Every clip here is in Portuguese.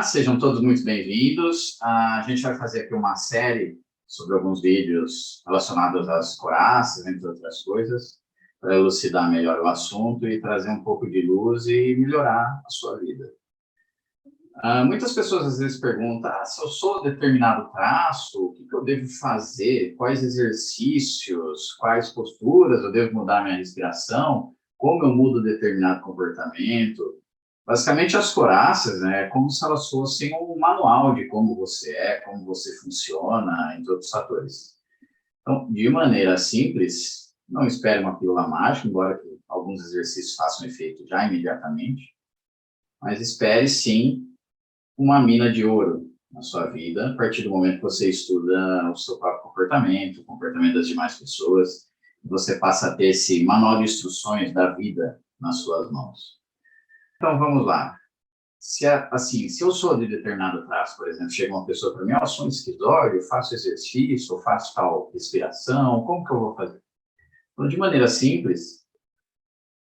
sejam todos muito bem-vindos. A gente vai fazer aqui uma série sobre alguns vídeos relacionados às coráceas, entre outras coisas, para elucidar melhor o assunto e trazer um pouco de luz e melhorar a sua vida. Muitas pessoas às vezes perguntam, se eu sou determinado traço, o que eu devo fazer? Quais exercícios, quais posturas eu devo mudar minha respiração? Como eu mudo determinado comportamento? Basicamente, as coráceas, né, é como se elas fossem um manual de como você é, como você funciona, entre outros fatores. Então, de maneira simples, não espere uma pílula mágica, embora que alguns exercícios façam efeito já imediatamente, mas espere, sim, uma mina de ouro na sua vida, a partir do momento que você estuda o seu próprio comportamento, o comportamento das demais pessoas, você passa a ter esse manual de instruções da vida nas suas mãos. Então, vamos lá. Se eu sou de determinado traço, por exemplo, chega uma pessoa para mim, eu sou um esquizoide, eu faço exercício, eu faço tal respiração, como que eu vou fazer? Então, de maneira simples,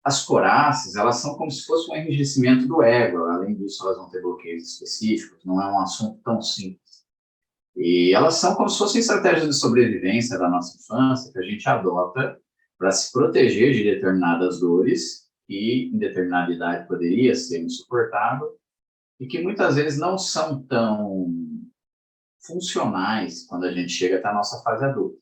as coráceas, elas são como se fosse um enrijecimento do ego. Além disso, elas vão ter bloqueios específicos, não é um assunto tão simples. E elas são como se fossem estratégias de sobrevivência da nossa infância, que a gente adota para se proteger de determinadas dores, que em determinada idade poderia ser insuportável, e que muitas vezes não são tão funcionais quando a gente chega até a nossa fase adulta.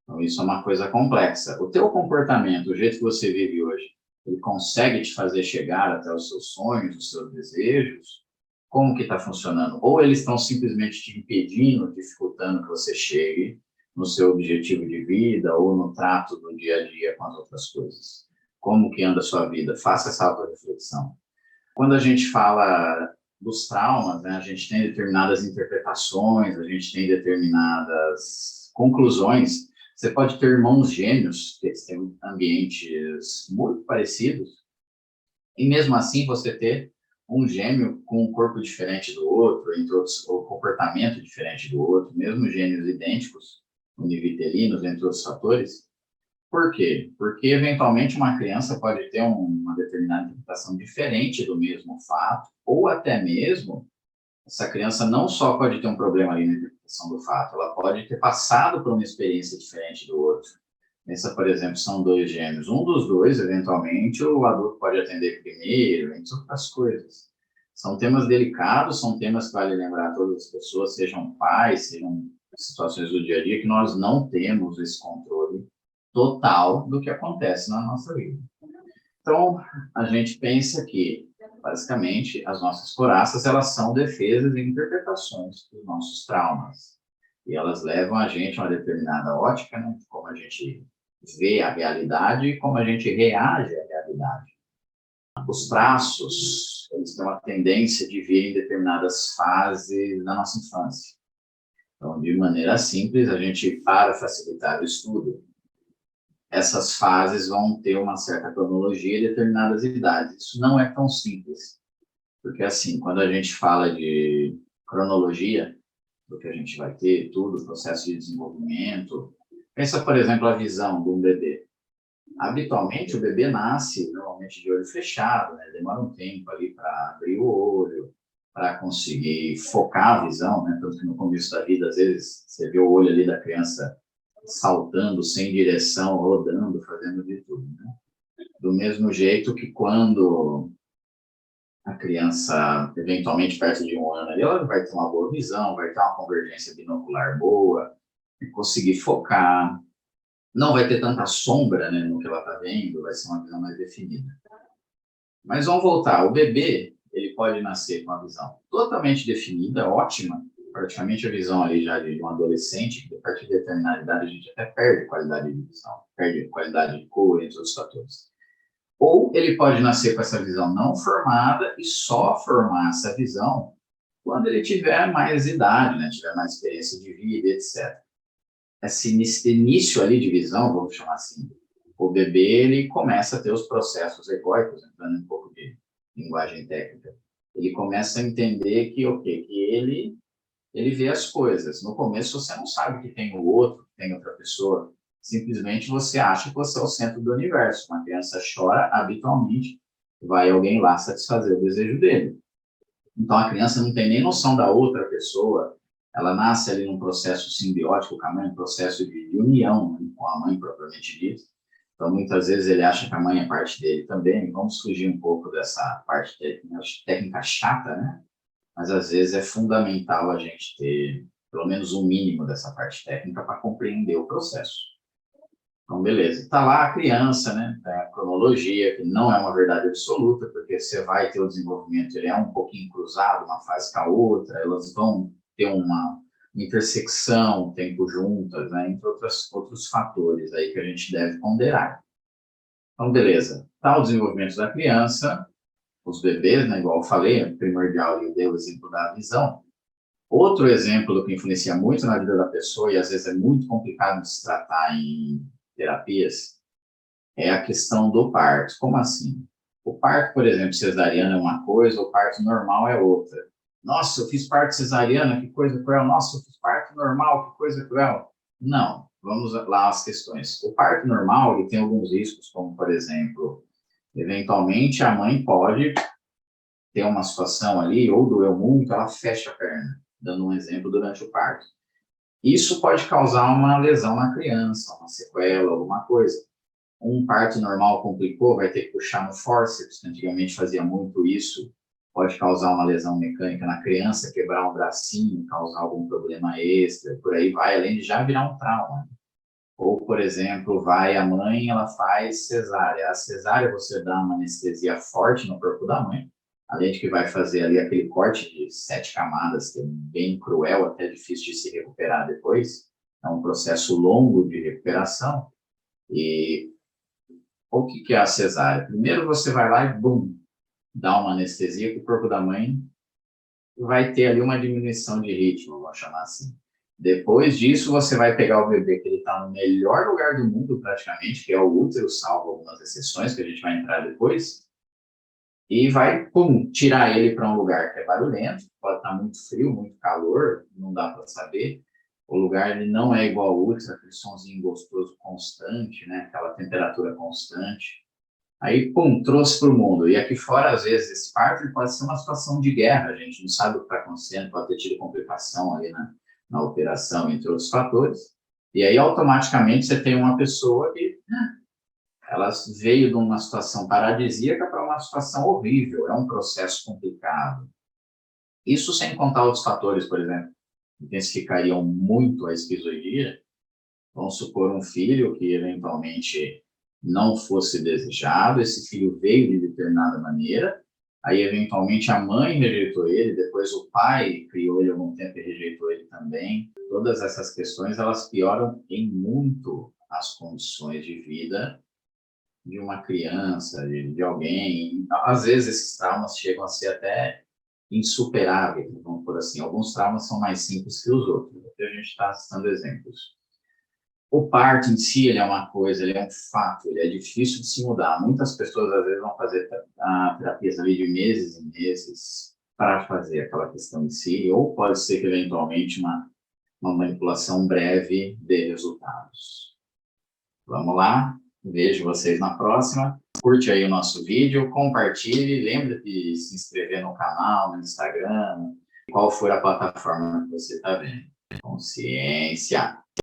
Então, isso é uma coisa complexa. O teu comportamento, o jeito que você vive hoje, ele consegue te fazer chegar até os seus sonhos, os seus desejos? Como que está funcionando? Ou eles estão simplesmente te impedindo, dificultando que você chegue no seu objetivo de vida ou no trato do dia a dia com as outras coisas? Como que anda a sua vida? Faça essa autorreflexão. Quando a gente fala dos traumas, né, a gente tem determinadas interpretações, a gente tem determinadas conclusões. Você pode ter irmãos gêmeos, que têm ambientes muito parecidos, e mesmo assim você ter um gêmeo com um corpo diferente do outro, entre outros, ou comportamento diferente do outro, mesmo gêmeos idênticos, univitelinos, entre outros fatores. Por quê? Porque, eventualmente, uma criança pode ter uma determinada interpretação diferente do mesmo fato, ou até mesmo, essa criança não só pode ter um problema ali na interpretação do fato, ela pode ter passado por uma experiência diferente do outro. Pensa, por exemplo, são dois gêmeos. Um dos dois, eventualmente, o adulto pode atender primeiro, entre outras coisas. São temas delicados, são temas que vale lembrar a todas as pessoas, sejam pais, sejam situações do dia a dia, que nós não temos esse controle total do que acontece na nossa vida. Então, a gente pensa que, basicamente, as nossas coraças, elas são defesas e interpretações dos nossos traumas. E elas levam a gente a uma determinada ótica, né, de como a gente vê a realidade e como a gente reage à realidade. Os traços, eles têm uma tendência de vir em determinadas fases da nossa infância. Então, de maneira simples, a gente, para facilitar o estudo, essas fases vão ter uma certa cronologia e determinadas idades. Isso não é tão simples, porque assim, quando a gente fala de cronologia, do que a gente vai ter, tudo, o processo de desenvolvimento, pensa, por exemplo, a visão de um bebê. Habitualmente, o bebê nasce, normalmente, de olho fechado, né? Demora um tempo ali para abrir o olho, para conseguir focar a visão, né? Tanto que no começo da vida, às vezes, você vê o olho ali da criança saltando sem direção, rodando, fazendo de tudo, né? Do mesmo jeito que quando a criança, eventualmente perto de 1 ano, ela vai ter uma boa visão, vai ter uma convergência binocular boa, conseguir focar, não vai ter tanta sombra, né, no que ela está vendo, vai ser uma visão mais definida. Mas vamos voltar, o bebê, ele pode nascer com a visão totalmente definida, ótima, praticamente a visão ali já de um adolescente, que a partir de determinada idade a gente até perde qualidade de visão, perde qualidade de cor, entre outros fatores. Ou ele pode nascer com essa visão não formada e só formar essa visão quando ele tiver mais idade, né, tiver mais experiência de vida, etc. Esse início ali de visão, vamos chamar assim, o bebê ele começa a ter os processos egóicos, entrando um pouco de linguagem técnica. Ele começa a entender que ele vê as coisas. No começo você não sabe que tem o outro, que tem outra pessoa. Simplesmente você acha que você é o centro do universo. Uma criança chora habitualmente, vai alguém lá satisfazer o desejo dele. Então, a criança não tem nem noção da outra pessoa, ela nasce ali num processo simbiótico com a mãe, um processo de união, né, com a mãe propriamente dita. Então, muitas vezes ele acha que a mãe é parte dele também. Vamos fugir um pouco dessa parte técnica chata, né? Mas às vezes é fundamental a gente ter pelo menos um mínimo dessa parte técnica para compreender o processo. Então, beleza. Está lá a criança, né? Tem a cronologia, que não é uma verdade absoluta, porque você vai ter o desenvolvimento, ele é um pouquinho cruzado, uma fase com a outra, elas vão ter uma intersecção, tempo juntas, né? Entre outros fatores aí que a gente deve ponderar. Então, beleza. Está o desenvolvimento da criança, os bebês, né? Igual eu falei, é primordial, eu dei o exemplo da visão. Outro exemplo que influencia muito na vida da pessoa, e às vezes é muito complicado de se tratar em terapias, é a questão do parto. Como assim? O parto, por exemplo, cesariana é uma coisa, o parto normal é outra. Nossa, eu fiz parto cesariana, que coisa cruel. Nossa, eu fiz parto normal, que coisa cruel. Não, vamos lá às questões. O parto normal ele tem alguns riscos, como, por exemplo, eventualmente a mãe pode ter uma situação ali, ou doeu muito, ela fecha a perna, dando um exemplo durante o parto. Isso pode causar uma lesão na criança, uma sequela, alguma coisa. Um parto normal complicou, vai ter que puxar no fórceps, que antigamente fazia muito isso, pode causar uma lesão mecânica na criança, quebrar um bracinho, causar algum problema extra, por aí vai, além de já virar um trauma. Ou, por exemplo, vai a mãe, ela faz cesárea. A cesárea você dá uma anestesia forte no corpo da mãe, além de que vai fazer ali aquele corte de 7 camadas, que é bem cruel, até difícil de se recuperar depois. É um processo longo de recuperação. E o que é a cesárea? Primeiro você vai lá e, bum, dá uma anestesia que o corpo da mãe vai ter ali uma diminuição de ritmo, vamos chamar assim. Depois disso, você vai pegar o bebê que ele está no melhor lugar do mundo, praticamente, que é o útero, salvo algumas exceções, que a gente vai entrar depois, e vai, pum, tirar ele para um lugar que é barulhento, pode estar muito frio, muito calor, não dá para saber. O lugar ele não é igual ao útero, aquele sonzinho gostoso constante, né? Aquela temperatura constante. Aí, pum, trouxe para o mundo. E aqui fora, às vezes, esse parto pode ser uma situação de guerra, a gente não sabe o que está acontecendo, pode ter tido complicação ali na operação, entre outros fatores. E aí, automaticamente, você tem uma pessoa que ela veio de uma situação paradisíaca para uma situação horrível, é um processo complicado. Isso sem contar outros fatores, por exemplo, que intensificariam muito a esquizoidia. Vamos supor um filho que eventualmente não fosse desejado, esse filho veio de determinada maneira, aí eventualmente a mãe rejeitou ele, depois o pai criou ele algum tempo e rejeitou ele também. Todas essas questões, elas pioram em muito as condições de vida de uma criança, de alguém. Às vezes esses traumas chegam a ser até insuperáveis, vamos por assim. Alguns traumas são mais simples que os outros. Aqui a gente está citando exemplos. O parto em si, ele é uma coisa, ele é um fato, ele é difícil de se mudar. Muitas pessoas, às vezes, vão fazer terapias ali de meses e meses para fazer aquela questão em si, ou pode ser que, eventualmente, uma manipulação breve dê resultados. Vamos lá, vejo vocês na próxima. Curte aí o nosso vídeo, compartilhe, lembre de se inscrever no canal, no Instagram, qual for a plataforma que você está vendo. Consciência!